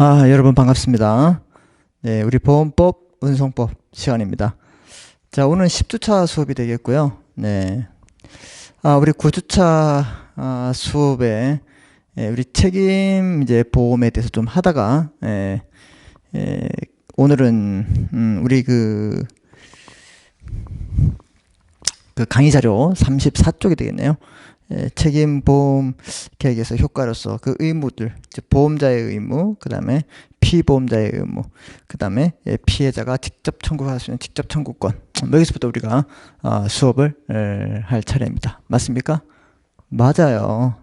여러분 반갑습니다. 네, 우리 보험법, 운송법 시간입니다. 자, 오늘은 10주차 수업이 되겠고요. 네. 우리 9주차 수업에 우리 책임 이제 보험에 대해서 좀 하다가 오늘은 우리 그 강의 자료 34쪽이 되겠네요. 책임보험 계획에서 효과로서 그 의무들, 보험자의 의무, 그 다음에 피보험자의 의무, 그 다음에 피해자가 직접 청구할 수 있는 직접 청구권. 여기서부터 우리가 수업을 할 차례입니다. 맞습니까? 맞아요.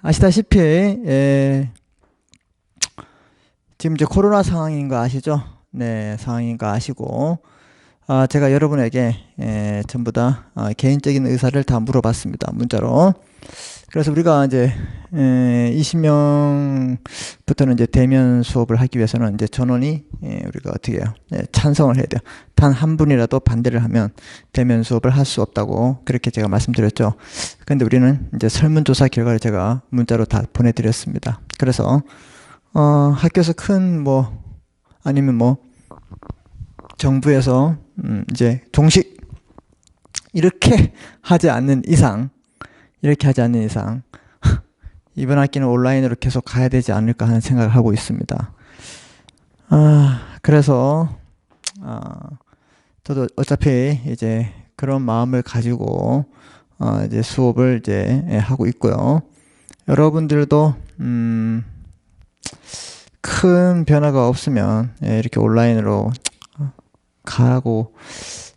아시다시피 지금 이제 코로나 상황인 거 아시죠? 네, 상황인 거 아시고 제가 여러분에게 전부 다 개인적인 의사를 다 물어봤습니다. 문자로. 그래서 우리가 이제 20명부터는 이제 대면 수업을 하기 위해서는 이제 전원이 우리가 어떻게 해요? 찬성을 해야 돼요. 단 한 분이라도 반대를 하면 대면 수업을 할 수 없다고 그렇게 제가 말씀드렸죠. 근데 우리는 이제 설문조사 결과를 제가 문자로 다 보내드렸습니다. 그래서 학교에서 큰 아니면 정부에서 이제 종식 이렇게 하지 않는 이상 이번 학기는 온라인으로 계속 가야 되지 않을까 하는 생각을 하고 있습니다. 그래서 저도 어차피 이제 그런 마음을 가지고 이제 수업을 이제 하고 있고요. 여러분들도 큰 변화가 없으면 이렇게 온라인으로 가고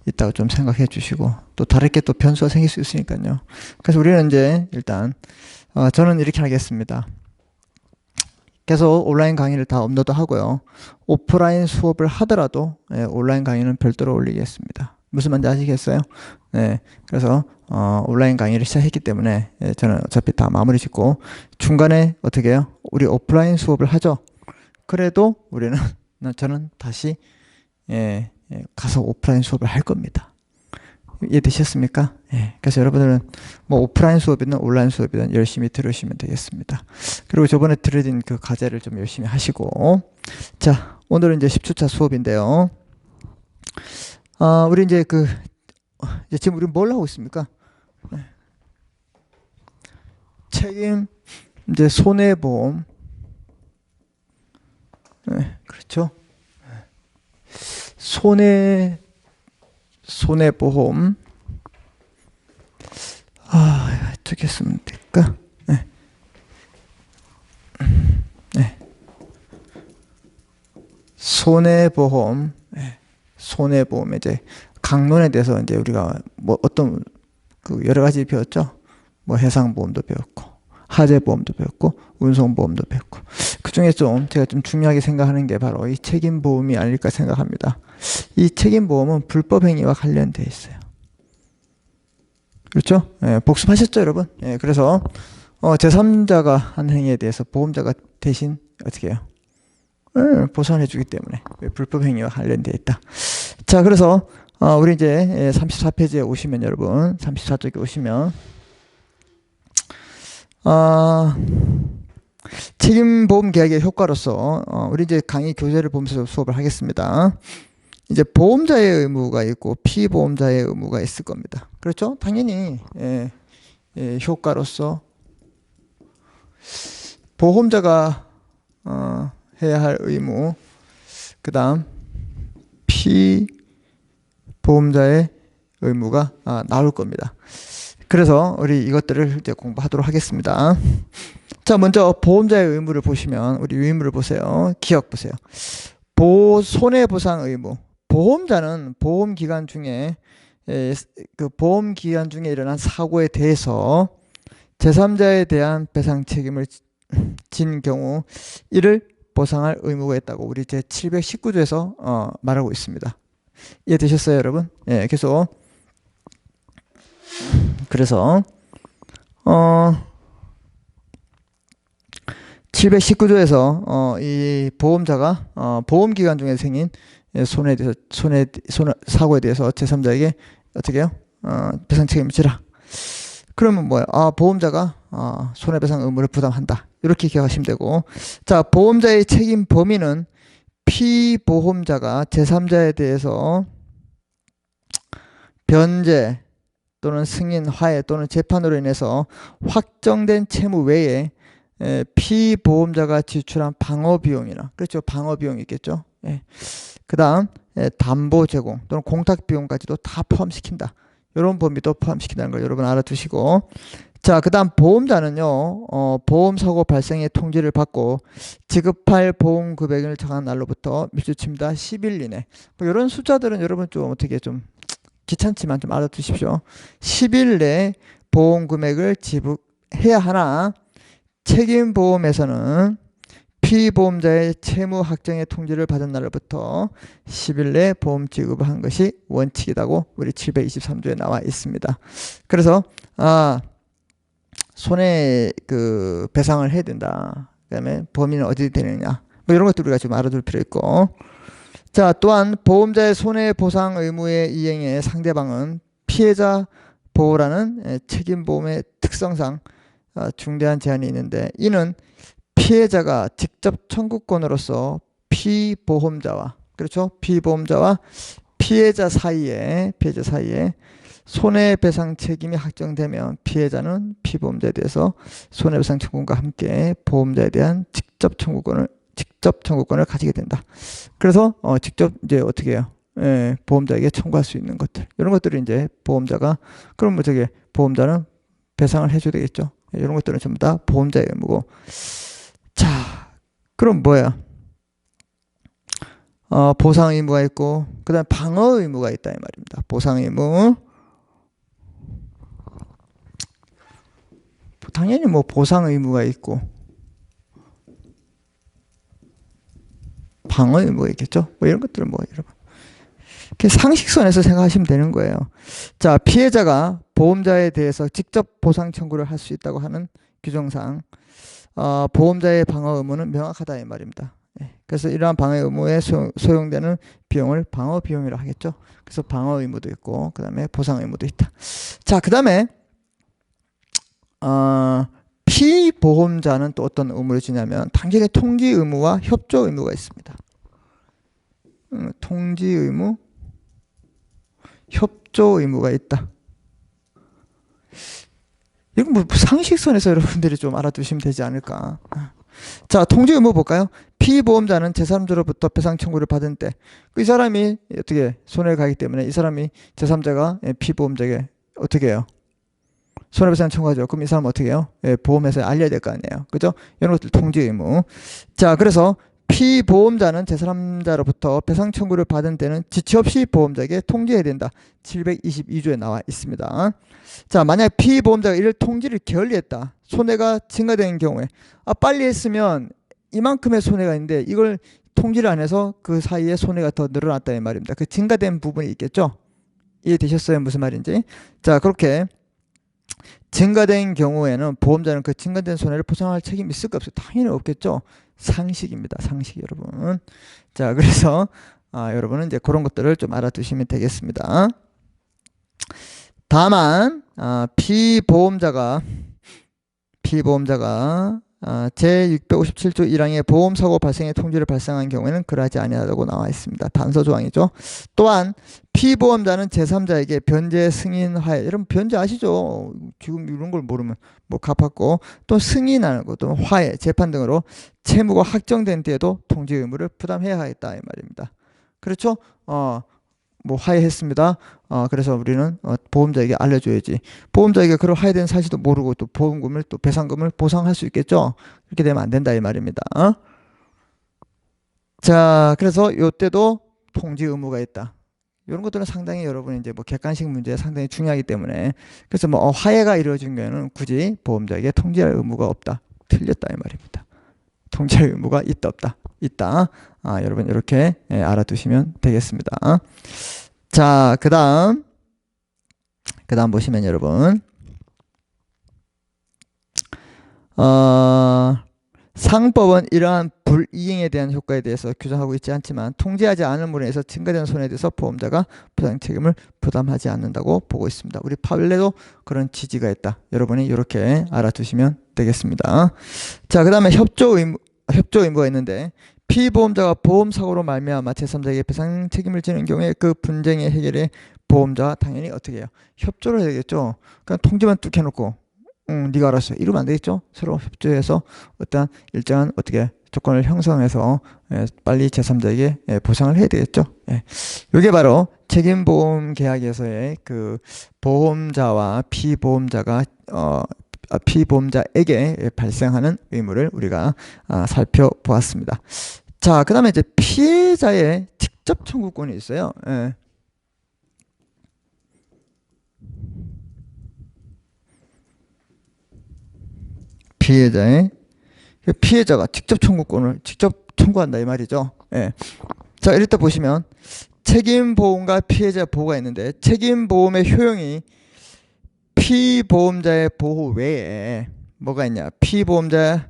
있다고 좀 생각해 주시고, 또 다르게 또 변수가 생길 수 있으니까요. 그래서 우리는 이제 일단 저는 이렇게 하겠습니다. 계속 온라인 강의를 다 업로드 하고요. 오프라인 수업을 하더라도 온라인 강의는 별도로 올리겠습니다. 무슨 말인지 아시겠어요? 네, 그래서 온라인 강의를 시작했기 때문에 저는 어차피 다 마무리 짓고 중간에 어떻게 해요? 우리 오프라인 수업을 하죠. 그래도 저는 다시 가서 오프라인 수업을 할 겁니다. 이해되셨습니까? 그래서 여러분들은 오프라인 수업이든 온라인 수업이든 열심히 들으시면 되겠습니다. 그리고 저번에 드린 그 과제를 좀 열심히 하시고, 자, 오늘은 이제 10주차 수업인데요. 우리 이제 지금 우리 뭘 하고 있습니까? 책임, 이제 손해보험. 그렇죠? 손해보험. 어떻게 쓰면 될까? 손해보험 이제 강론에 대해서 이제 우리가 어떤 여러 가지 배웠죠? 해상보험도 배웠고, 하재보험도 배웠고, 운송보험도 배웠고, 그 중에 제가 좀 중요하게 생각하는 게 바로 이 책임보험이 아닐까 생각합니다. 이 책임보험은 불법행위와 관련되어 있어요. 그렇죠? 복습하셨죠, 여러분? 그래서 제3자가 한 행위에 대해서 보험자가 대신 어떻게 해요? 보상해 주기 때문에 불법행위와 관련되어 있다. 자, 그래서 우리 이제 34페이지에 오시면, 여러분 34쪽에 오시면 책임보험 계약의 효과로서 우리 이제 강의 교재를 보면서 수업을 하겠습니다. 이제 보험자의 의무가 있고 피보험자의 의무가 있을 겁니다. 그렇죠? 당연히 효과로서 보험자가 해야 할 의무, 그 다음 피보험자의 의무가 나올 겁니다. 그래서 우리 이것들을 이제 공부하도록 하겠습니다. 자, 먼저 보험자의 의무를 보시면, 우리 의무를 보세요. 기억 보세요. 손해보상 의무. 보험자는 보험기간 중에 일어난 사고에 대해서 제3자에 대한 배상 책임을 진 경우 이를 보상할 의무가 있다고 우리 제719조에서 말하고 있습니다. 이해되셨어요, 여러분? 그래서 719조에서 이 보험자가 보험기간 중에 생긴 사고에 대해서 제3자에게 어떻게 해요? 배상 책임을 지라. 그러면 뭐예요? 보험자가 손해배상 의무를 부담한다. 이렇게 기억하시면 되고, 자, 보험자의 책임 범위는 피보험자가 제3자에 대해서 변제 또는 승인, 화해 또는 재판으로 인해서 확정된 채무 외에 피보험자가 지출한 방어비용이나, 그렇죠, 방어비용이 있겠죠. 예. 그 다음 담보 제공 또는 공탁 비용까지도 다 포함시킨다. 이런 범위도 포함시킨다는 걸 여러분 알아두시고, 자, 그 다음 보험자는요, 보험사고 발생의 통지를 받고 지급할 보험 금액을 정한 날로부터 밀수침다 10일 이내. 뭐 이런 숫자들은 여러분 좀 어떻게 좀 귀찮지만 좀 알아두십시오. 10일 내에 보험 금액을 지불해야 하나, 책임보험에서는 피보험자의 채무 확정의 통지를 받은 날로부터 10일 내에 보험 지급을 한 것이 원칙이라고 우리 723조에 나와 있습니다. 그래서 손해 그 배상을 해야 된다. 그다음에 범위는 어디 되느냐. 뭐 이런 것들 우리가 좀 알아둘 필요 있고. 자, 또한 보험자의 손해보상 의무의 이행에 상대방은 피해자 보호라는 책임보험의 특성상 중대한 제한이 있는데, 이는 피해자가 직접 청구권으로서 피보험자와, 그렇죠, 피보험자와 피해자 사이에 손해배상 책임이 확정되면 피해자는 피보험자에 대해서 손해배상 청구권과 함께 보험자에 대한 직접 청구권을 가지게 된다. 그래서 직접 이제 어떻게 해요? 보험자에게 청구할 수 있는 것들, 이런 것들을 이제 보험자가, 그럼 뭐 저게 보험자는 배상을 해줘야 되겠죠. 이런 것들은 전부 다 보험자의 의무고. 자, 그럼 뭐야? 보상 의무가 있고, 그 다음에 방어 의무가 있다 이 말입니다. 보상 의무, 당연히 뭐 보상 의무가 있고 방어 의무가 있겠죠. 뭐 이런 것들은 뭐 여러분 상식선에서 생각하시면 되는 거예요. 자, 피해자가 보험자에 대해서 직접 보상 청구를 할 수 있다고 하는 규정상 보험자의 방어 의무는 명확하다 이 말입니다. 그래서 이러한 방어 의무에 소용되는 비용을 방어 비용이라고 하겠죠. 그래서 방어 의무도 있고, 그 다음에 보상 의무도 있다. 자, 그 다음에 피보험자는 또 어떤 의무를 지냐면 당연히 통지 의무와 협조 의무가 있습니다. 통지 의무, 협조 의무가 있다. 이건 뭐 상식선에서 여러분들이 좀 알아두시면 되지 않을까. 자, 통지 의무 볼까요? 피보험자는 제3자로부터 배상 청구를 받은 때 이 사람이 어떻게 손해를 가기 때문에 이 사람이 제3자가 피보험자에게 어떻게 해요? 손해배상 청구하죠. 그럼 이 사람 어떻게 해요? 보험회사에 알려야 될 거 아니에요. 그죠? 이런 것들 통지 의무. 자, 그래서 피보험자는 제3자로부터 배상 청구를 받은 때는 지체 없이 보험자에게 통지해야 된다. 722조에 나와 있습니다. 자, 만약 피보험자가 이를 통지를 게을리했다. 손해가 증가되는 경우에 빨리 했으면 이만큼의 손해가 있는데 이걸 통지를 안 해서 그 사이에 손해가 더 늘어났다 이 말입니다. 그 증가된 부분이 있겠죠? 이해되셨어요? 무슨 말인지? 자, 그렇게 증가된 경우에는 보험자는 그 증가된 손해를 보상할 책임이 있을까 없을까? 당연히 없겠죠. 상식입니다. 상식 여러분. 자, 그래서 여러분은 이제 그런 것들을 좀 알아두시면 되겠습니다. 다만 피보험자가 제657조 1항의 보험사고 발생의 통지를 발생한 경우에는 그러하지 아니하다고 나와 있습니다. 단서 조항이죠. 또한 피보험자는 제3자에게 변제, 승인, 화해, 여러분 변제 아시죠? 지금 이런 걸 모르면 뭐 갚았고, 또 승인하는 것, 또 화해, 재판 등으로 채무가 확정된 때에도 통지 의무를 부담해야 하겠다 이 말입니다. 그렇죠? 뭐 화해했습니다. 그래서 우리는 보험자에게 알려줘야지. 보험자에게 그런 화해된 사실도 모르고 또 보험금을 또 배상금을 보상할 수 있겠죠. 그렇게 되면 안 된다 이 말입니다. 자, 그래서 이때도 통지 의무가 있다. 이런 것들은 상당히 여러분이 이제 뭐 객관식 문제에 상당히 중요하기 때문에, 그래서 뭐 화해가 이루어진 경우에는 굳이 보험자에게 통지할 의무가 없다. 틀렸다 이 말입니다. 통지할 의무가 있다 없다. 있다. 여러분 이렇게 알아두시면 되겠습니다. 자, 그 다음 보시면 여러분 상법은 이러한 불이행에 대한 효과에 대해서 규정하고 있지 않지만 통지하지 않은 물에 의해서 증가된 손해에 대해서 보험자가 보상 책임을 부담하지 않는다고 보고 있습니다. 우리 판례도 그런 취지가 있다. 여러분이 이렇게 알아두시면 되겠습니다. 자, 그 다음에 협조 의무가 있는데 피보험자가 보험사고로 말미암아 제3자에게 배상 책임을 지는 경우에 그 분쟁의 해결에 보험자가 당연히 어떻게 해요? 협조를 해야 되겠죠. 그냥 통지만 뚝 해놓고 네가 알았어 이러면 안 되겠죠. 서로 협조해서 어떤 일정한 어떻게 조건을 형성해서 빨리 제3자에게 보상을 해야 되겠죠. 이게 바로 책임보험 계약에서의 그 보험자와 피보험자에게 발생하는 의무를 우리가 살펴보았습니다. 자, 그 다음에 이제 피해자의 직접 청구권이 있어요. 피해자가 직접 청구권을 직접 청구한다 이 말이죠. 자, 이럴 때 보시면 책임보험과 피해자 보호가 있는데 책임보험의 효용이 피보험자의 보호 외에 뭐가 있냐? 피보험자의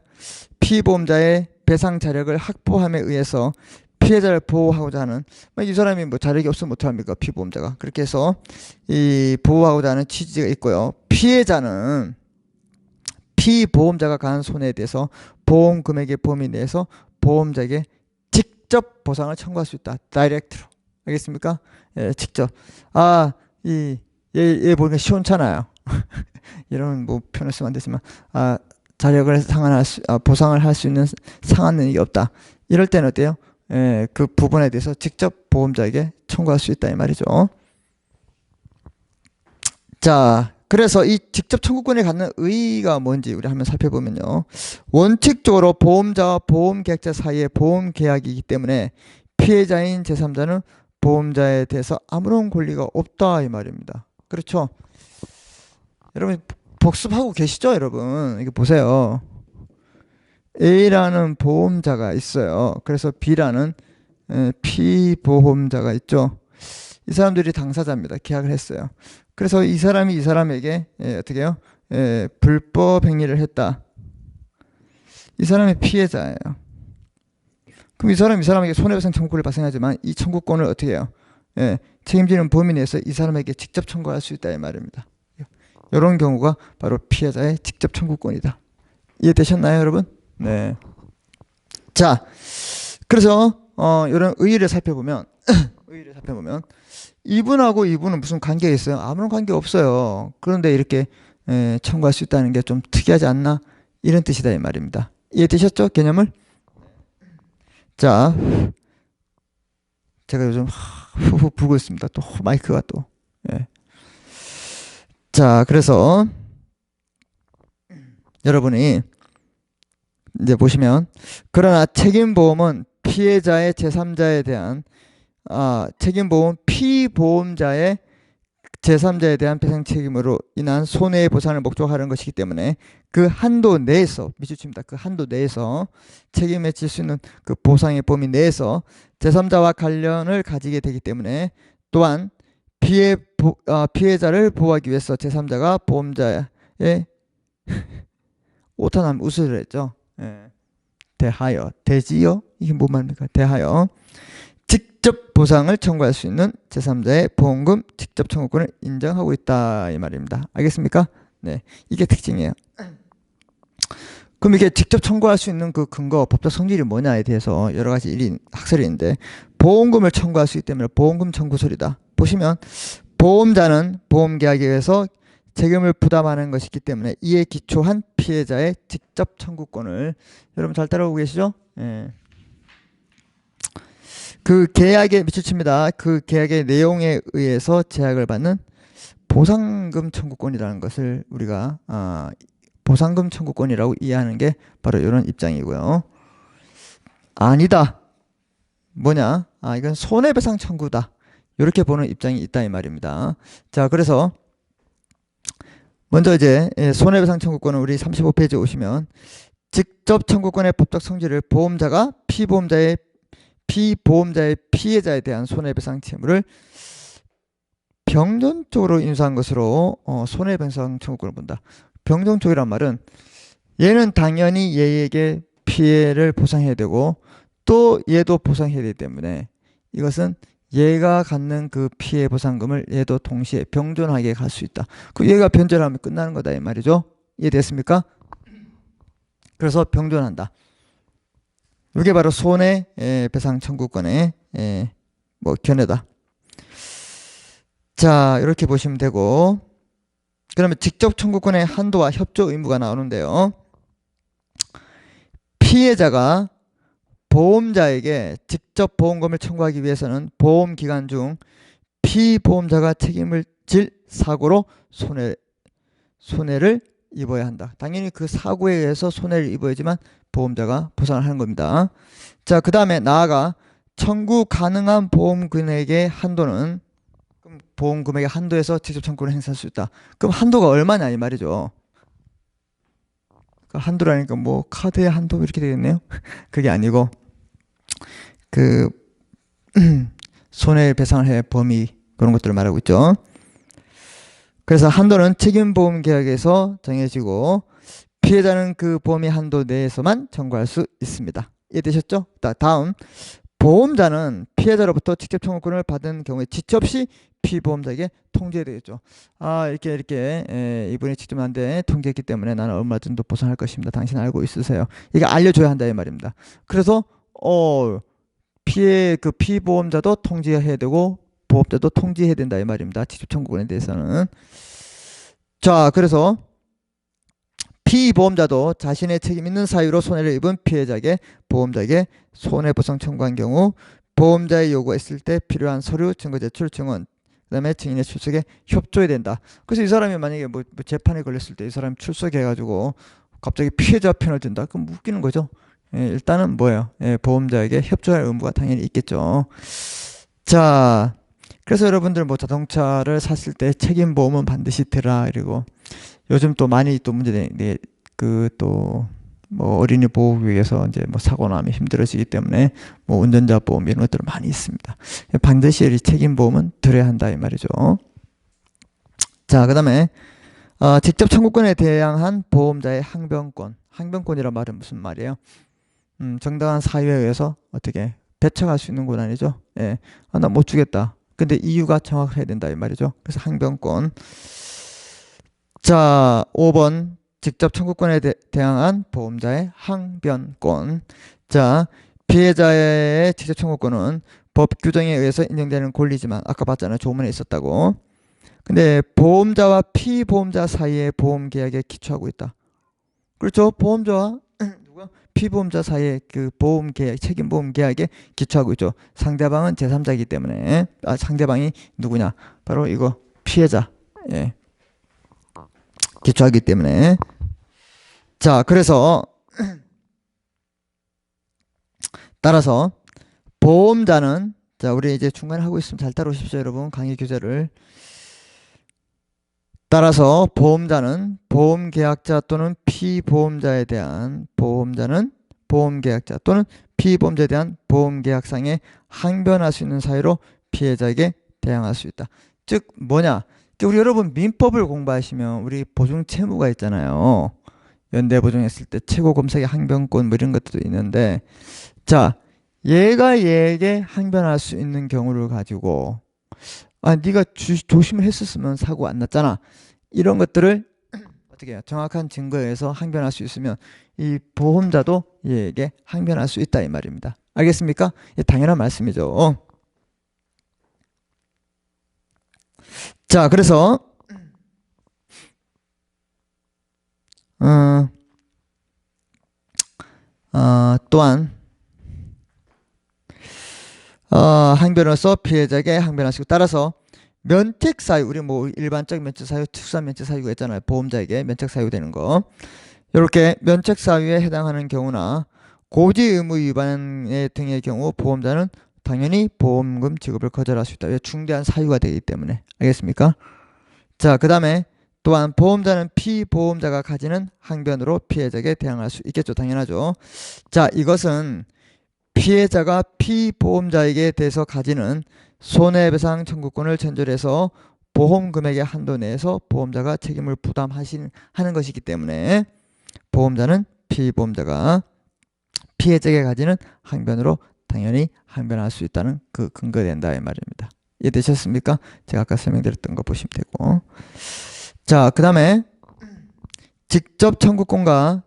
배상 자력을 확보함에 의해서 피해자를 보호하고자 하는, 이 사람이 뭐 자력이 없으면 어떡합니까? 피보험자가. 그렇게 해서 이 보호하고자 하는 취지가 있고요. 피해자는 피보험자가 가한 손해에 대해서 보험 금액의 범위 내에서 보험자에게 직접 보상을 청구할 수 있다. 다이렉트로. 알겠습니까? 직접. 얘 보니까 시원찮아요. 이런 뭐 표현을 쓰면 안 되지만, 자력을 보상을 할 수 있는 상한 능력이 없다. 이럴 때는 어때요? 그 부분에 대해서 직접 보험자에게 청구할 수 있다 이 말이죠. 자, 그래서 이 직접 청구권에 갖는 의의가 뭔지 우리 한번 살펴보면요. 원칙적으로 보험자와 보험계약자 사이의 보험계약이기 때문에 피해자인 제3자는 보험자에 대해서 아무런 권리가 없다 이 말입니다. 그렇죠? 여러분 복습하고 계시죠? 여러분 이거 보세요. A라는 보험자가 있어요. 그래서 B라는 피보험자가 있죠. 이 사람들이 당사자입니다. 계약을 했어요. 그래서 이 사람이 이 사람에게 어떻게 해요? 불법 행위를 했다. 이 사람이 피해자예요. 그럼 이 사람에게 손해배상 청구를 발생하지만 이 청구권을 어떻게 해요? 책임지는 범위 내에서 이 사람에게 직접 청구할 수 있다 이 말입니다. 이런 경우가 바로 피해자의 직접 청구권이다. 이해되셨나요, 여러분? 네. 자, 그래서 이런 의의를 살펴보면 이분하고 이분은 무슨 관계가 있어요? 아무런 관계 없어요. 그런데 이렇게 청구할 수 있다는 게 좀 특이하지 않나? 이런 뜻이다 이 말입니다. 이해되셨죠? 개념을? 자, 제가 요즘 후후 불고 있습니다. 또 마이크가 또. 자, 그래서 여러분이 이제 보시면, 그러나 책임보험은 피해자의 제3자에 대한 책임보험 피보험자의 제3자에 대한 배상 책임으로 인한 손해의 보상을 목적하는 것이기 때문에 그 한도 내에서 미치칩니다. 그 한도 내에서 책임에 질 수 있는 그 보상의 범위 내에서 제3자와 관련을 가지게 되기 때문에, 또한 피해자를 보호하기 위해서 제3자가 보험자의 오타나면 웃으려 했죠. 대하여, 대지여, 이게 뭔 말입니까? 대하여 직접 보상을 청구할 수 있는 제3자의 보험금 직접 청구권을 인정하고 있다 이 말입니다. 알겠습니까? 네, 이게 특징이에요. 그럼 이게 직접 청구할 수 있는 그 근거, 법적 성질이 뭐냐에 대해서 여러 가지 학설이 있는데, 보험금을 청구할 수 있기 때문에 보험금 청구설이다. 보시면 보험자는 보험계약에 의해서 책임을 부담하는 것이기 때문에 이에 기초한 피해자의 직접 청구권을, 여러분 잘 따라오고 계시죠? 그 계약에 미치칩니다. 그 계약의 내용에 의해서 제약을 받는 보상금 청구권이라는 것을 우리가 보상금 청구권이라고 이해하는 게 바로 이런 입장이고요. 아니다. 뭐냐? 이건 손해배상 청구다. 이렇게 보는 입장이 있다 이 말입니다. 자, 그래서 먼저 이제 손해배상 청구권은 우리 35페이지에 오시면 직접 청구권의 법적 성질을 보험자가 피보험자의 피해자에 대한 손해배상 책임을 병존적으로 인수한 것으로 손해배상 청구권을 본다. 병존적이란 말은 얘는 당연히 얘에게 피해를 보상해야 되고 또 얘도 보상해야 되기 때문에 이것은 얘가 갖는 그 피해 보상금을 얘도 동시에 병존하게 갈 수 있다. 그 얘가 변절하면 끝나는 거다 이 말이죠. 이해됐습니까? 그래서 병존한다. 이게 바로 손해배상 청구권의 뭐 견해다. 자, 이렇게 보시면 되고, 그러면 직접 청구권의 한도와 협조 의무가 나오는데요. 피해자가 보험자에게 직접 보험금을 청구하기 위해서는 보험 기간 중 피보험자가 책임을 질 사고로 손해를 입어야 한다. 당연히 그 사고에 의해서 손해를 입어야지만 보험자가 보상을 하는 겁니다. 자, 그 다음에 나아가 청구 가능한 보험 금액의 한도는 보험 금액의 한도에서 직접 청구를 행사할 수 있다. 그럼 한도가 얼마냐 이 말이죠. 그 한도라니까 뭐 카드의 한도 이렇게 되겠네요. 그게 아니고 그 손해배상의 범위 그런 것들을 말하고 있죠. 그래서 한도는 책임보험 계약에서 정해지고 피해자는 그 범위 한도 내에서만 청구할 수 있습니다. 이해되셨죠? 다음 보험자는 피해자로부터 직접 청구권을 받은 경우에 지체 없이 피보험자에게 통지해야 되겠죠. 아 이렇게 이분이 직접 나한테 통지했기 때문에 나는 얼마 정도 보상할 것입니다. 당신 알고 있으세요? 이게 알려줘야 한다 이 말입니다. 그래서 그 피보험자도 통지해야 되고 보험자도 통지해야 된다 이 말입니다. 직접 청구권에 대해서는. 자, 그래서 피보험자도 자신의 책임 있는 사유로 손해를 입은 피해자에게 보험자에게 손해보상 청구한 경우 보험자의 요구했을 때 필요한 서류, 증거 제출, 증언, 그다음에 증인의 출석에 협조해야 된다. 그래서 이 사람이 만약에 뭐 재판에 걸렸을 때 이 사람이 출석해가지고 갑자기 피해자 편을 든다. 그럼 웃기는 거죠. 일단은 뭐예요? 보험자에게 협조할 의무가 당연히 있겠죠. 자, 그래서 여러분들 뭐 자동차를 샀을 때 책임보험은 반드시 들라. 그리고 요즘 또 많이 또 문제되는 그 또 뭐 어린이 보호하기 위해서 이제 뭐 사고 나면 힘들어지기 때문에 뭐 운전자 보험 이런 것들 많이 있습니다. 반드시 책임보험은 들어야 한다 이 말이죠. 자, 그다음에 직접 청구권에 대항한 보험자의 항변권. 항변권이란 말은 무슨 말이에요? 정당한 사유에 의해서 어떻게 배척할 수 있는 건 아니죠. 예, 나 못 주겠다. 근데 이유가 정확해야 된다 이 말이죠. 그래서 항변권. 자, 5번 직접 청구권에 대항한 보험자의 항변권. 자, 피해자의 직접 청구권은 법 규정에 의해서 인정되는 권리지만 아까 봤잖아요. 조문에 있었다고. 근데 보험자와 피보험자 사이의 보험 계약에 기초하고 있다. 그렇죠? 보험자와 피보험자 사이의 그 보험 계약, 책임 보험 계약에 기초하고 있죠. 상대방은 제3자이기 때문에 상대방이 누구냐? 바로 이거 피해자. 예. 기초하기 때문에. 자, 그래서 따라서 보험자는 자, 우리 이제 중간에 하고 있으면 잘 따라오십시오, 여러분. 강의 교재를. 따라서 보험자는 보험계약자 또는 피보험자에 대한 보험계약자 또는 피보험자에 대한 보험계약상에 항변할 수 있는 사유로 피해자에게 대항할 수 있다. 즉 뭐냐? 우리 여러분 민법을 공부하시면 우리 보증 채무가 있잖아요. 연대보증했을 때 최고검사의 항변권 뭐 이런 것들도 있는데, 자, 얘가 얘에게 항변할 수 있는 경우를 가지고 네가 조심을 했었으면 사고 안 났잖아. 이런 것들을 어떻게 해요? 정확한 증거에 의해서 항변할 수 있으면 이 보험자도 얘에게 항변할 수 있다 이 말입니다. 알겠습니까? 당연한 말씀이죠. 자, 그래서 또한 항변으로서 피해자에게 항변하시고, 따라서 면책사유, 우리 뭐 일반적 면책사유, 특수한 면책사유가 있잖아요. 보험자에게 면책사유 되는 거. 이렇게 면책사유에 해당하는 경우나 고지의무 위반 등의 경우 보험자는 당연히 보험금 지급을 거절할 수 있다. 왜? 중대한 사유가 되기 때문에. 알겠습니까? 자, 그 다음에 또한 보험자는 피보험자가 가지는 항변으로 피해자에게 대항할 수 있겠죠. 당연하죠. 자, 이것은 피해자가 피보험자에게 대해서 가지는 손해배상 청구권을 전제해서 보험금액의 한도 내에서 보험자가 책임을 부담하는 것이기 때문에 보험자는 피보험자가 피해자가 가지는 항변으로 당연히 항변할 수 있다는 그 근거가 된다 이 말입니다. 이해되셨습니까? 제가 아까 설명드렸던 거 보시면 되고. 자, 그 다음에 직접 청구권과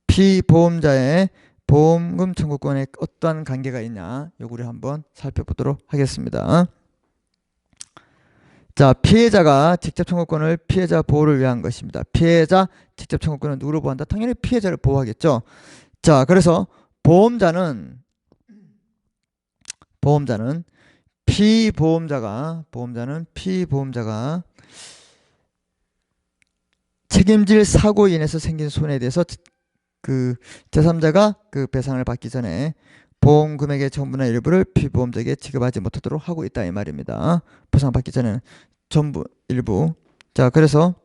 피보험자의 보험금 청구권에 어떠한 관계가 있냐, 요거를 한번 살펴보도록 하겠습니다. 자, 피해자가 직접 청구권을 피해자 보호를 위한 것입니다. 피해자 직접 청구권은 누구를 보호한다? 당연히 피해자를 보호하겠죠. 자, 그래서 보험자는 피보험자가 책임질 사고로 인해서 생긴 손해에 대해서 그 제3자가 그 배상을 받기 전에 보험 금액의 전부나 일부를 피보험자에게 지급하지 못하도록 하고 있다 이 말입니다. 보상받기 전에는 전부 일부. 자, 그래서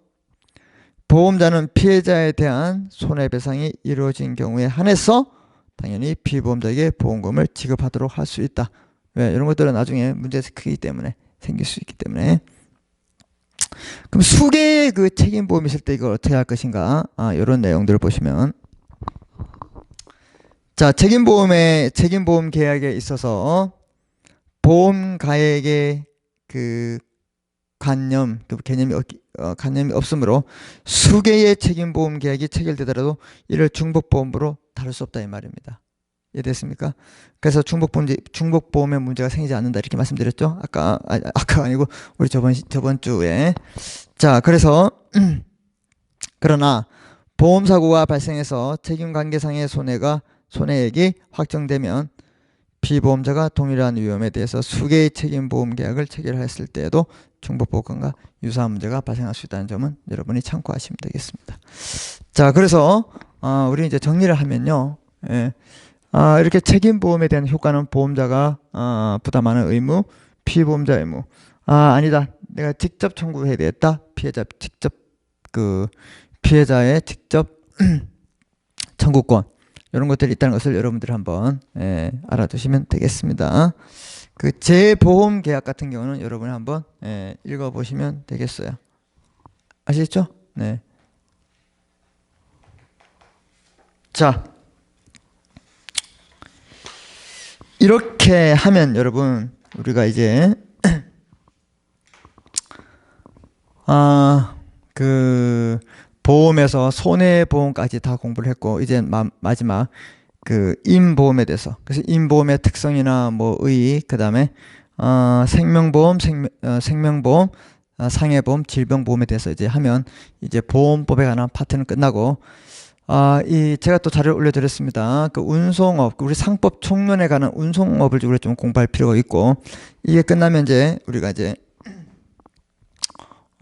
보험자는 피해자에 대한 손해배상이 이루어진 경우에 한해서 당연히 피보험자에게 보험금을 지급하도록 할 수 있다. 왜? 이런 것들은 나중에 문제가 크기 때문에, 생길 수 있기 때문에. 그럼 수개의 그 책임보험이 있을 때 이걸 어떻게 할 것인가? 이런 내용들을 보시면, 자, 책임보험 계약에 있어서 보험가액의 그 관념, 그 관념이 없으므로 수개의 책임보험 계약이 체결되더라도 이를 중복보험으로 다룰 수 없다 이 말입니다. 이해됐습니까? 그래서 중복보험의 문제가 생기지 않는다 이렇게 말씀드렸죠. 아까 아니고 우리 저번 주에. 자, 그래서 그러나 보험사고가 발생해서 책임관계상의 손해액이 확정되면 피보험자가 동일한 위험에 대해서 수개의 책임보험 계약을 체결했을 때에도 중복보험과 유사한 문제가 발생할 수 있다는 점은 여러분이 참고하시면 되겠습니다. 자, 그래서 우리 이제 정리를 하면요, 예. 이렇게 책임보험에 대한 효과는 보험자가 부담하는 의무, 피보험자 의무. 아니다, 내가 직접 청구해야 되겠다. 피해자의 직접 청구권, 이런 것들이 있다는 것을 여러분들이 한번 알아두시면 되겠습니다. 그 재보험 계약 같은 경우는 여러분이 한번 읽어보시면 되겠어요. 아시겠죠? 네. 자, 이렇게 하면 여러분, 우리가 이제 그 보험에서 손해보험까지 다 공부를 했고, 이제 마지막 그 임보험에 대해서, 그래서 임보험의 특성이나 그 다음에 생명보험, 생명보험, 상해보험, 질병보험에 대해서 이제 하면 이제 보험법에 관한 파트는 끝나고, 제가 또 자료를 올려드렸습니다. 그 운송업, 우리 상법 총론에 관한 운송업을 우리가 좀 공부할 필요가 있고, 이게 끝나면 이제 우리가 이제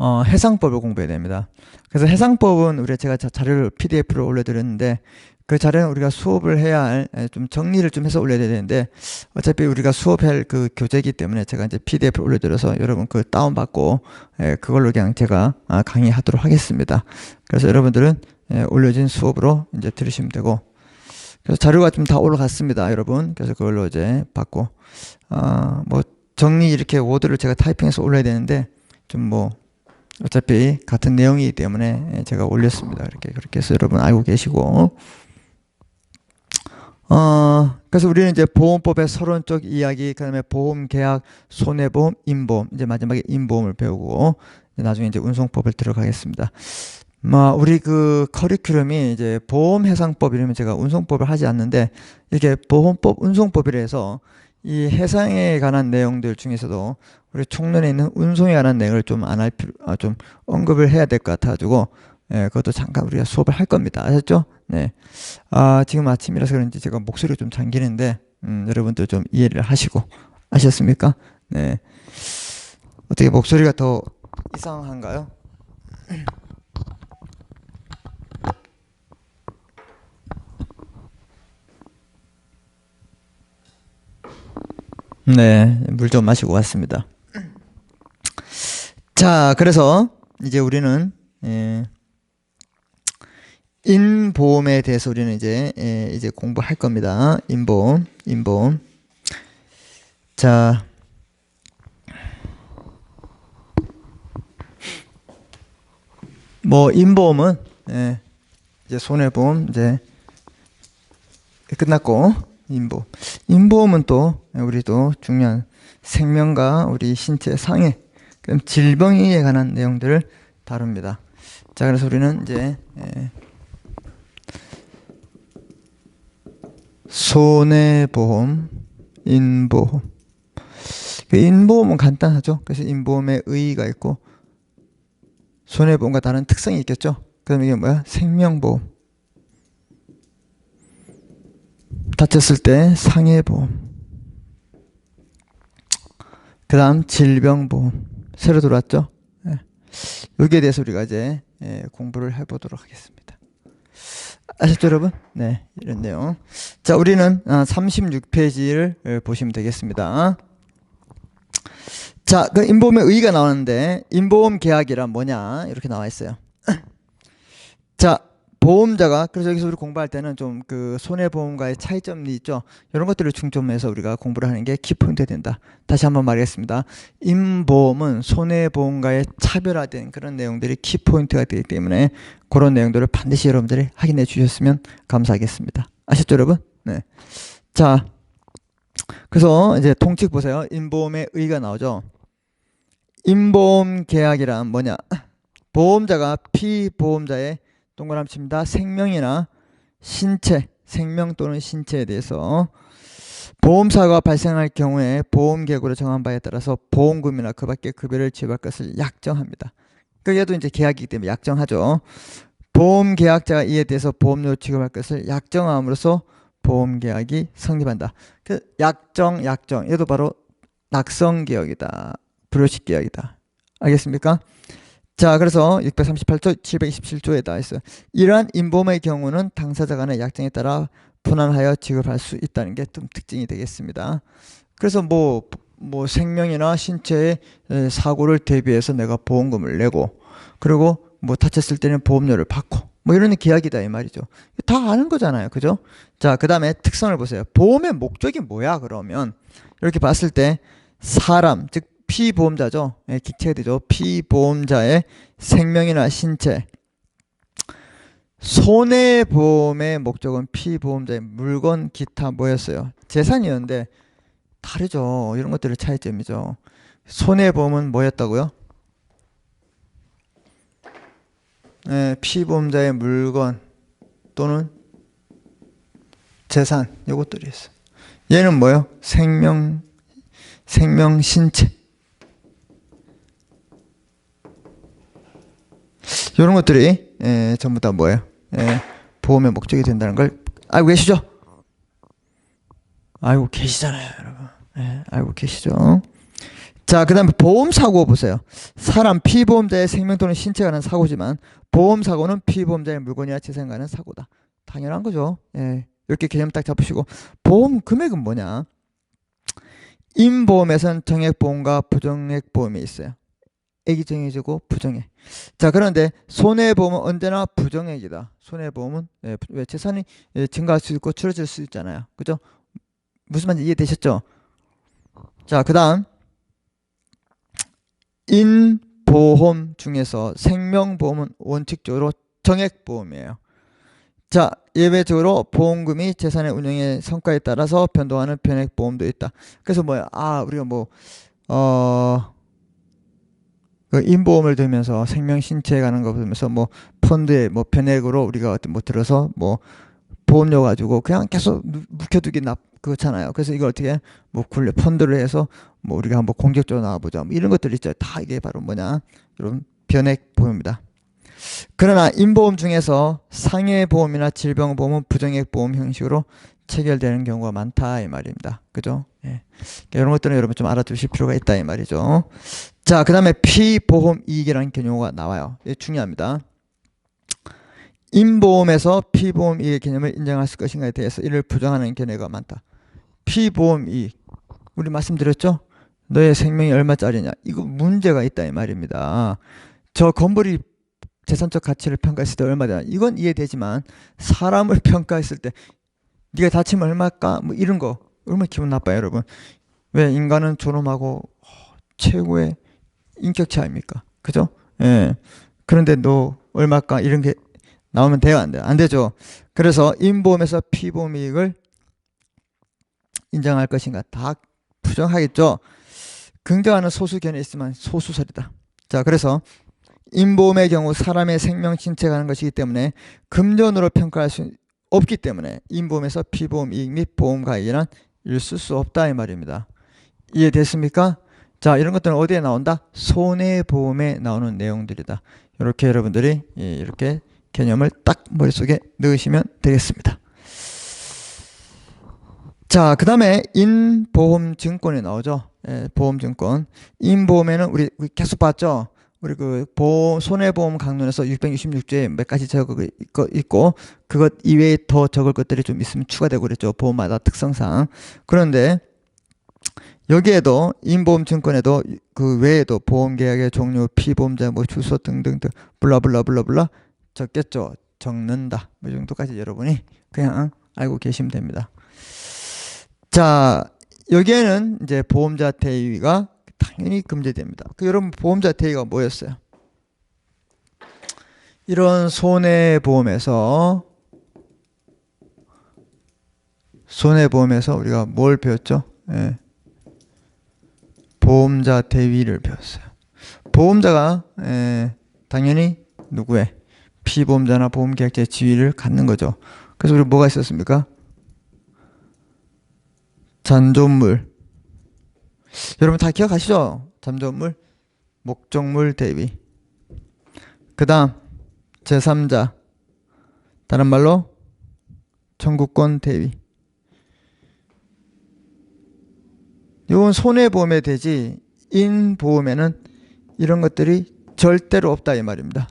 해상법을 공부해야 됩니다. 그래서 해상법은 제가 자료를 PDF로 올려드렸는데, 그 자료는 우리가 수업을 해야 할, 좀 정리를 좀 해서 올려야 되는데, 어차피 우리가 수업할 그 교재이기 때문에 제가 이제 PDF를 올려드려서 여러분 그 다운받고, 그걸로 그냥 제가 강의하도록 하겠습니다. 그래서 여러분들은 올려진 수업으로 이제 들으시면 되고, 그래서 자료가 좀 다 올라갔습니다, 여러분. 그래서 그걸로 이제 받고, 정리 이렇게 워드를 제가 타이핑해서 올려야 되는데, 어차피 같은 내용이기 때문에 제가 올렸습니다. 그렇게 해서 여러분 알고 계시고. 그래서 우리는 이제 보험법의 서론적 이야기, 그 다음에 보험계약, 손해보험, 임보험, 이제 마지막에 임보험을 배우고, 나중에 이제 운송법을 들어가겠습니다. 우리 그 커리큘럼이 이제 보험해상법 이러면 제가 운송법을 하지 않는데, 이렇게 보험법, 운송법이라 해서 이 해상에 관한 내용들 중에서도 우리 총론에 있는 운송에 관한 내용을 좀 좀 언급을 해야 될 것 같아가지고, 그것도 잠깐 우리가 수업을 할 겁니다. 아셨죠? 네. 지금 아침이라서 그런지 제가 목소리가 좀 잠기는데, 여러분들 좀 이해를 하시고, 아셨습니까? 네. 어떻게 목소리가 더 이상한가요? 네, 물 좀 마시고 왔습니다. 자, 그래서 이제 우리는 인보험에 대해서 우리는 이제 공부할 겁니다. 인보험. 자, 인보험은 이제 손해보험, 이제 끝났고, 인보험. 인보험은 또 우리도 중요한 생명과 우리 신체 상해, 그럼 질병에 관한 내용들을 다룹니다. 자, 그래서 우리는 이제 손해보험, 인보험. 그 인보험은 간단하죠. 그래서 인보험에 의의가 있고 손해보험과 다른 특성이 있겠죠. 그럼 이게 뭐야? 생명보험. 다쳤을 때 상해보험. 그 다음 질병보험. 새로 들어왔죠. 여기에 대해서 우리가 이제 공부를 해보도록 하겠습니다. 아셨죠, 여러분? 네, 이런 내용. 자, 우리는 36페이지를 보시면 되겠습니다. 자, 그 인보험의 의의가 나오는데 인보험 계약이란 뭐냐 이렇게 나와 있어요. 자, 보험자가, 그래서 여기서 우리 공부할 때는 좀 그 손해보험과의 차이점이 있죠. 이런 것들을 중점해서 우리가 공부를 하는 게 키포인트가 된다. 다시 한번 말하겠습니다. 인보험은 손해보험과의 차별화된 그런 내용들이 키포인트가 되기 때문에 그런 내용들을 반드시 여러분들이 확인해 주셨으면 감사하겠습니다. 아셨죠, 여러분? 네. 자, 그래서 이제 통칙 보세요. 인보험의 의의가 나오죠. 인보험 계약이란 뭐냐? 보험자가 피보험자의 동그라미 칩니다. 생명이나 신체, 생명 또는 신체에 대해서 보험사고가 발생할 경우에 보험계약으로 정한 바에 따라서 보험금이나 그 밖의 급여를 지급할 것을 약정합니다. 그게도 이제 계약이기 때문에 약정하죠. 보험계약자가 이에 대해서 보험료 지급할 것을 약정함으로써 보험계약이 성립한다. 그 약정, 얘도 바로 낙성계약이다. 불효식계약이다. 알겠습니까? 자, 그래서 638조, 727조에 나와 있어요. 이러한 인보험의 경우는 당사자 간의 약정에 따라 분할하여 지급할 수 있다는 게 좀 특징이 되겠습니다. 그래서 뭐 생명이나 신체의 사고를 대비해서 내가 보험금을 내고, 그리고 뭐 다쳤을 때는 보험료를 받고, 뭐 이런 계약이다 이 말이죠. 다 아는 거잖아요, 그죠? 자, 그 다음에 특성을 보세요. 보험의 목적이 뭐야? 그러면 이렇게 봤을 때 사람, 즉 피보험자죠. 기체가 되죠. 피보험자의 생명이나 신체. 손해보험의 목적은 피보험자의 물건, 기타 뭐였어요? 재산이었는데 다르죠. 이런 것들의 차이점이죠. 손해보험은 뭐였다고요? 피보험자의 물건 또는 재산, 요것들이 있어요. 얘는 뭐예요? 생명, 신체. 이런 것들이 전부 다 뭐예요? 보험의 목적이 된다는 걸 알고 계시죠? 알고 계시잖아요, 여러분. 알고 계시죠? 자, 그 다음에 보험사고 보세요. 사람, 피보험자의 생명 또는 신체가 난 사고지만 보험사고는 피보험자의 물건이나 재산에 관한 사고다. 당연한 거죠. 이렇게 개념 딱 잡으시고, 보험 금액은 뭐냐? 인보험에서는 정액보험과 부정액보험이 있어요. 액이 정해지고 부정액. 자, 그런데 손해보험은 언제나 부정액이다. 손해보험은 왜 재산이 증가할 수 있고 줄어들 수 있잖아요. 그죠? 무슨 말인지 이해되셨죠? 자, 그 다음 인보험 중에서 생명보험은 원칙적으로 정액보험이에요. 자, 예외적으로 보험금이 재산의 운영의 성과에 따라서 변동하는 변액보험도 있다. 그래서 뭐야? 우리가 그 인보험을 들면서 생명 신체에 관한 거 보면서 펀드에 변액으로 우리가 들어서 보험료 가지고 그냥 계속 묵혀두기 그렇잖아요. 그래서 이걸 어떻게 굴려 펀드를 해서 우리가 한번 공격적으로 나와보자. 이런 것들이 있죠. 다 이게 바로 뭐냐? 이런 변액보험입니다. 그러나 인보험 중에서 상해보험이나 질병보험은 부정액보험 형식으로 체결되는 경우가 많다 이 말입니다. 그죠? 이런 것들은 여러분 좀 알아두실 필요가 있다 이 말이죠. 자, 그 다음에 피보험 이익이라는 개념가 나와요. 이게 중요합니다. 인보험에서 피보험 이익의 개념을 인정할 것인가에 대해서 이를 부정하는 견해가 많다. 피보험 이익, 우리 말씀드렸죠? 너의 생명이 얼마짜리냐? 이거 문제가 있다 이 말입니다. 저 건물이 재산적 가치를 평가했을 때 얼마 되나? 이건 이해되지만 사람을 평가했을 때 네가 다치면 얼마일까? 이런 거 얼마나 기분 나빠요, 여러분. 왜? 인간은 존엄하고 최고의 인격체 아닙니까? 그죠? 그런데 너 얼마일까? 이런 게 나오면 돼요, 안 돼요? 안 되죠. 그래서 인보험에서 피보험 이익을 인정할 것인가? 다 부정하겠죠. 긍정하는 소수 견해 있으면 소수설이다. 자, 그래서 인보험의 경우 사람의 생명 신체가 하는 것이기 때문에 금전으로 평가할 수 없기 때문에 인보험에서 피보험 이익 및 보험 가액이란 있을 수 없다 이 말입니다. 이해됐습니까? 자, 이런 것들은 어디에 나온다? 손해보험에 나오는 내용들이다. 이렇게 여러분들이 이렇게 개념을 딱 머릿속에 넣으시면 되겠습니다. 자, 그 다음에 인보험증권이 나오죠. 보험증권. 인보험에는 우리 계속 봤죠. 우리 그 손해보험 강론에서 666조에 몇 가지 적을 거 있고 그것 이외에 더 적을 것들이 좀 있으면 추가되고 그랬죠. 보험마다 특성상. 그런데 여기에도 인보험증권에도 그 외에도 보험계약의 종류, 피보험자 뭐 주소 등등등 블라블라블라블라 적겠죠. 적는다. 이 정도까지 여러분이 그냥 알고 계시면 됩니다. 자, 여기에는 이제 보험자 대위가 당연히 금지됩니다. 여러분 보험자 대위가 뭐였어요? 이런 손해보험에서 우리가 뭘 배웠죠? 보험자 대위를 배웠어요. 보험자가 당연히 누구의 피보험자나 보험계약자의 지위를 갖는 거죠. 그래서 우리 뭐가 있었습니까? 잔존물. 여러분 다 기억하시죠? 잔존물, 목적물 대위. 그 다음 제3자, 다른 말로 청구권 대위. 이건 손해보험에 되지 인보험에는 이런 것들이 절대로 없다 이 말입니다.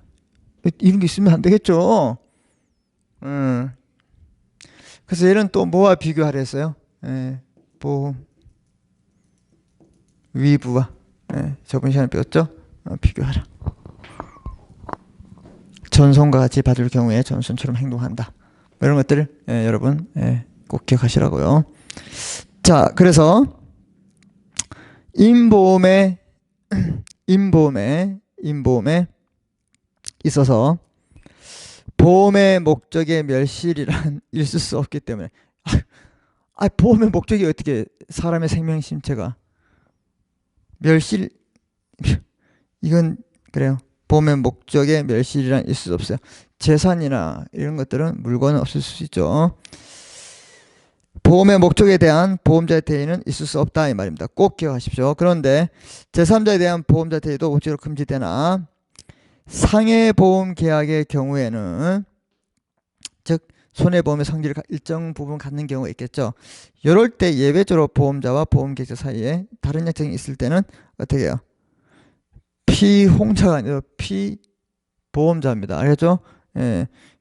이런 게 있으면 안 되겠죠. 그래서 얘는 또 뭐와 비교하려 했어요? 보험 위부와 저번 시간에 배웠죠? 비교하라. 전손과 같이 받을 경우에 전손처럼 행동한다. 이런 것들을 여러분 꼭 기억하시라고요. 자, 그래서 인보험에 있어서 보험의 목적의 멸실이란 있을 수 없기 때문에 보험의 목적이 어떻게 사람의 생명 신체가 멸실 이건 그래요. 보험의 목적의 멸실이란 있을 수 없어요. 재산이나 이런 것들은 물건은 없을 수 있죠. 보험의 목적에 대한 보험자의 대위는 있을 수 없다 이 말입니다. 꼭 기억하십시오. 그런데 제3자에 대한 보험자 대위도 억지로 금지되나 상해보험 계약의 경우에는 즉 손해보험의 성질을 일정 부분 갖는 경우가 있겠죠. 이럴 때 예외적으로 보험자와 보험계약자 사이에 다른 약정이 있을 때는 어떻게 해요? 피홍자가 아니라 피보험자입니다. 알겠죠?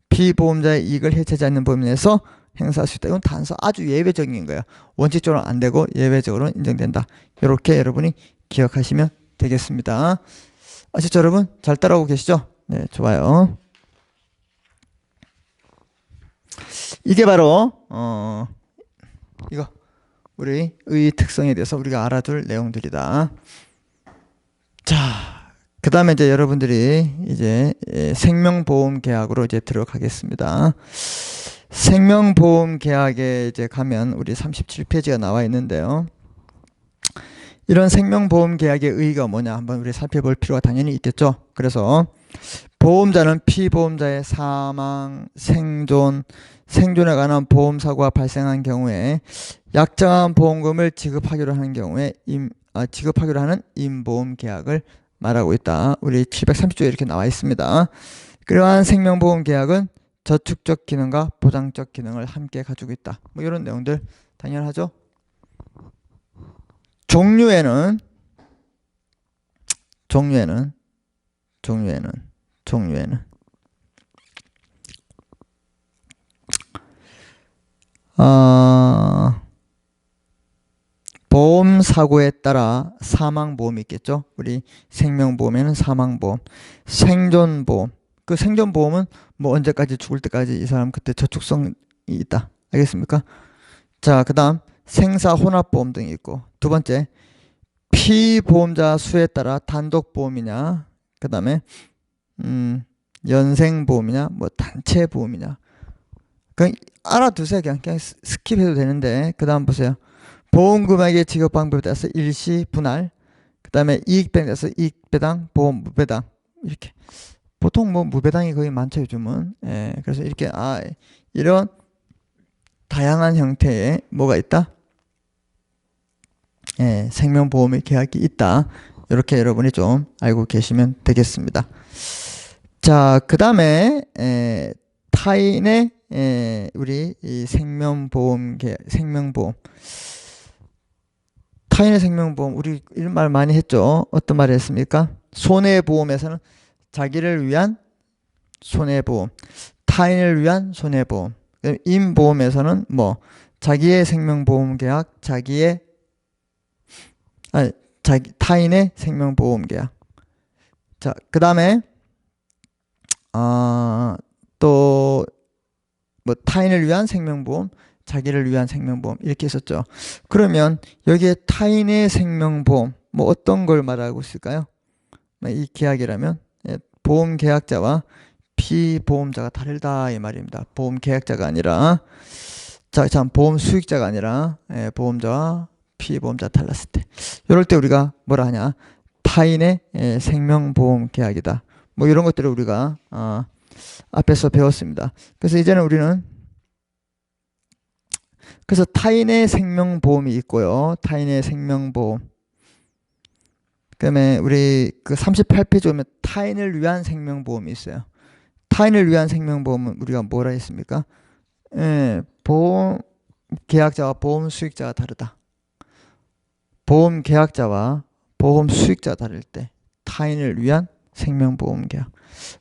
피보험자의 이익을 해치지 않는 범위 내에서 행사할 수 있다. 이건 단서 아주 예외적인 거예요. 원칙적으로는 안 되고 예외적으로 인정된다. 이렇게 여러분이 기억하시면 되겠습니다. 아시죠 여러분? 잘 따라오고 계시죠? 네, 좋아요. 이게 바로 이거 우리 의 특성에 대해서 우리가 알아둘 내용들이다. 자, 그 다음에 이제 여러분들이 이제 생명보험 계약으로 이제 들어가겠습니다. 생명보험 계약에 이제 가면 우리 37페이지가 나와 있는데요. 이런 생명보험 계약의 의의가 뭐냐 한번 우리 살펴볼 필요가 당연히 있겠죠. 그래서 보험자는 피보험자의 사망, 생존에 관한 보험사고가 발생한 경우에 약정한 보험금을 지급하기로 하는 경우에 지급하기로 하는 인보험 계약을 말하고 있다. 우리 730조에 이렇게 나와 있습니다. 그러한 생명보험 계약은 저축적 기능과 보장적 기능을 함께 가지고 있다. 뭐 이런 내용들 당연하죠. 종류에는 보험 사고에 따라 사망보험이 있겠죠. 우리 생명보험에는 사망보험, 생존보험. 그 생존보험은 뭐 언제까지 죽을 때까지 이 사람 그때 저축성이 있다. 알겠습니까? 자, 그 다음 생사혼합보험 등이 있고, 두 번째 피보험자 수에 따라 단독보험이냐, 그 다음에 연생보험이냐, 뭐 단체보험이냐. 그냥 알아두세요. 그냥 스킵해도 되는데, 그 다음 보세요. 보험 금액의 지급 방법에 따라서 일시 분할, 그 다음에 이익배당에 따라서 이익배당, 보험 무배당, 이렇게. 보통 뭐 무배당이 거의 많죠, 요즘은. 예, 그래서 이렇게, 이런 다양한 형태의 뭐가 있다? 예, 생명보험의 계약이 있다. 이렇게 여러분이 좀 알고 계시면 되겠습니다. 자, 그 다음에, 타인의, 우리 이 생명보험, 생명보험. 타인의 생명보험, 우리 이런 말 많이 했죠. 어떤 말을 했습니까? 손해보험에서는 자기를 위한 손해보험, 타인을 위한 손해보험. 임보험에서는 뭐 자기의 생명보험 계약, 타인의 생명보험 계약. 자, 그 다음에 또 뭐 타인을 위한 생명보험, 자기를 위한 생명보험 이렇게 있었죠. 그러면 여기에 타인의 생명보험 뭐 어떤 걸 말하고 있을까요? 이 계약이라면 보험 계약자와 피보험자가 다르다 이 말입니다. 보험 계약자가 아니라 보험 수익자가 아니라 보험자와 피보험자 달랐을 때 이럴 때 우리가 뭐라 하냐 타인의 생명보험 계약이다. 뭐 이런 것들을 우리가 앞에서 배웠습니다. 그래서 이제는 우리는 그래서 타인의 생명보험이 있고요. 타인의 생명보험. 그다음에 우리 그 38페이지 오면 타인을 위한 생명보험이 있어요. 타인을 위한 생명보험은 우리가 뭐라 했습니까? 보험 계약자와 보험 수익자가 다르다. 보험 계약자와 보험 수익자가 다를 때 타인을 위한 생명보험 계약.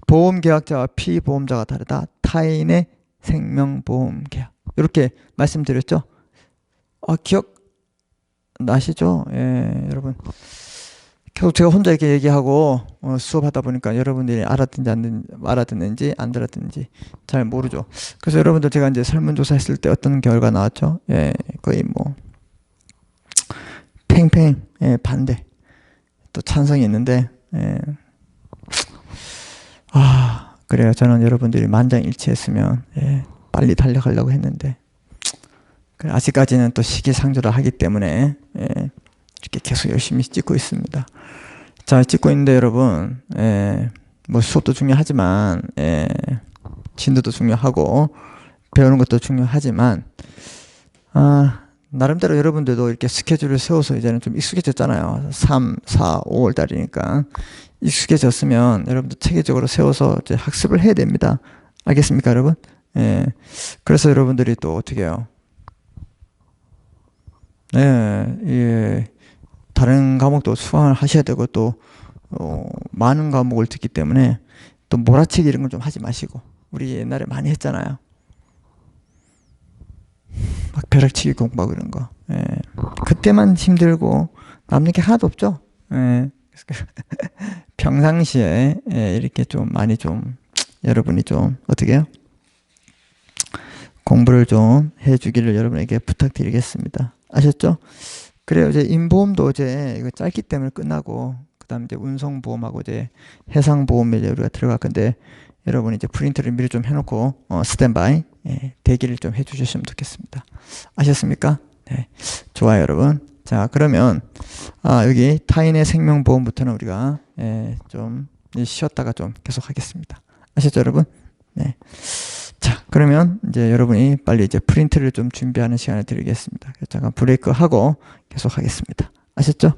보험 계약자와 피보험자가 다르다. 타인의 생명보험 계약. 이렇게 말씀드렸죠? 기억 나시죠? 예, 여러분. 계속 제가 혼자 이렇게 얘기하고 수업하다 보니까 여러분들이 알아듣는지 안 알아듣는지 잘 모르죠. 그래서 여러분들 제가 이제 설문조사 했을 때 어떤 결과 나왔죠? 예, 거의 뭐 팽팽 반대 또 찬성이 있는데 그래요. 저는 여러분들이 만장일치했으면 빨리 달려가려고 했는데 아직까지는 또 시기상조를 하기 때문에 이렇게 계속 열심히 찍고 있습니다. 자, 찍고 있는데 여러분 뭐 수업도 중요하지만 진도도 중요하고 배우는 것도 중요하지만 나름대로 여러분들도 이렇게 스케줄을 세워서 이제는 좀 익숙해졌잖아요. 3, 4, 5월 달이니까 익숙해졌으면 여러분들 체계적으로 세워서 이제 학습을 해야 됩니다. 알겠습니까, 여러분? 그래서 여러분들이 또 어떻게 해요? 다른 과목도 수강을 하셔야 되고 또 많은 과목을 듣기 때문에 또 몰아치기 이런 걸 좀 하지 마시고 우리 옛날에 많이 했잖아요. 막 벼락치기 공부하고 이런 거. 그때만 힘들고 남는 게 하나도 없죠. 평상시에 이렇게 좀 많이 좀 여러분이 좀 어떻게 해요? 공부를 좀 해주기를 여러분에게 부탁드리겠습니다. 아셨죠? 그래요. 이제 인보험도 이제 이거 짧기 때문에 끝나고 그다음 이제 운송보험하고 이제 해상보험에 이제 우리가 들어갈 건데 여러분이 이제 프린트를 미리 좀 해놓고 스탠바이 대기를 좀 해주셨으면 좋겠습니다. 아셨습니까? 네, 좋아요, 여러분. 자, 그러면 여기 타인의 생명보험부터는 우리가 좀 쉬었다가 좀 계속하겠습니다. 아셨죠, 여러분? 네. 자, 그러면 이제 여러분이 빨리 이제 프린트를 좀 준비하는 시간을 드리겠습니다. 잠깐 브레이크 하고 계속하겠습니다. 아셨죠?